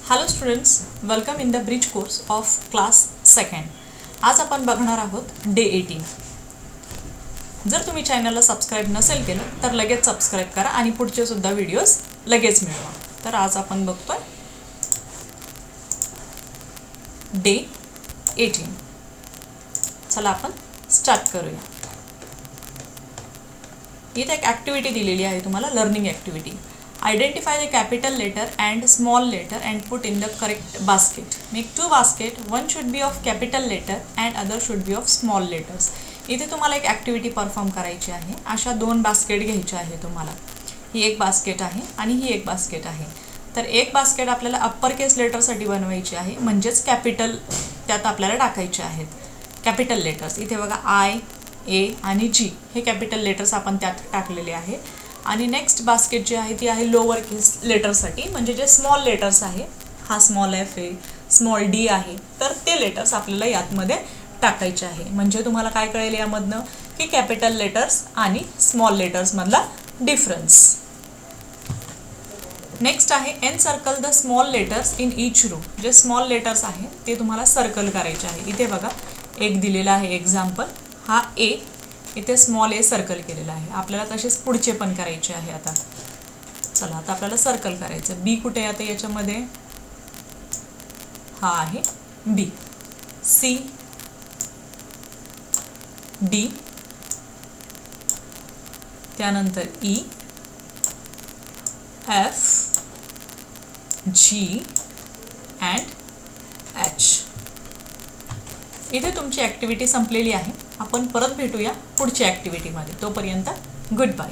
Hello students, welcome in the bridge course of class second. आज आपण बघणार आहोत डे 18. जर तुम्ही चॅनलला सबस्क्राईब नसेल केलं तर लगेच सबस्क्राईब करा आणि पुढचे सुद्धा व्हिडिओज लगेच मिळवा. तर आज आपण बघतोय डे 18. चला आपण स्टार्ट करूया. इथे एक ॲक्टिव्हिटी दिलेली आहे तुम्हाला, learning activity. Identify the capital letter and small letter and put in the correct basket. Make two basket. One should be of capital letter and other should be of small letters. इथे तुम्हाला एक activity perform करायची आहे. अशा दोन basket घ्यायच्या आहे तुम्हाला. ही एक बास्केट आहे आणि ही एक बास्केट आहे. तर एक बास्केट आपल्याला अप्पर केस लेटरसाठी बनवायची आहे, म्हणजेच कॅपिटल त्यात आपल्याला टाकायचे आहेत. कॅपिटल लेटर्स इथे बघा, आय, ए आणि जी हे कॅपिटल लेटर्स आपण त्यात टाकलेले आहे. आणि नेक्स्ट बास्केट जी आहे ती आहे लोअर केस लेटर्ससाठी, म्हणजे जे स्मॉल लेटर्स आहे, हा स्मॉल एफ आहे, स्मॉल डी आहे, तर ते लेटर्स आपल्याला यातमध्ये टाकायचे आहे. म्हणजे तुम्हाला काय कळेल यामधनं की कॅपिटल लेटर्स आणि स्मॉल लेटर्समधला डिफरन्स. नेक्स्ट आहे encircle the small letters in each row. जे स्मॉल लेटर्स आहे ते तुम्हाला सर्कल करायचे आहे. इथे बघा एक दिलेला आहे एक्झाम्पल, हा ए, इथे स्मॉल ए सर्कल केलेला आहे. आपल्याला तसेच पुढचे पण करायचे आहे. आता चला, आता आपल्याला सर्कल करायचं. बी कुठे आहे आता याच्यामध्ये? हा आहे बी. सी, डी, त्यानंतर E, F, G and H. इथे तुमची ॲक्टिव्हिटी संपलेली आहे. आपण परत भेटूया पुढच्या ॲक्टिव्हिटीमध्ये. तोपर्यंत गुड बाय.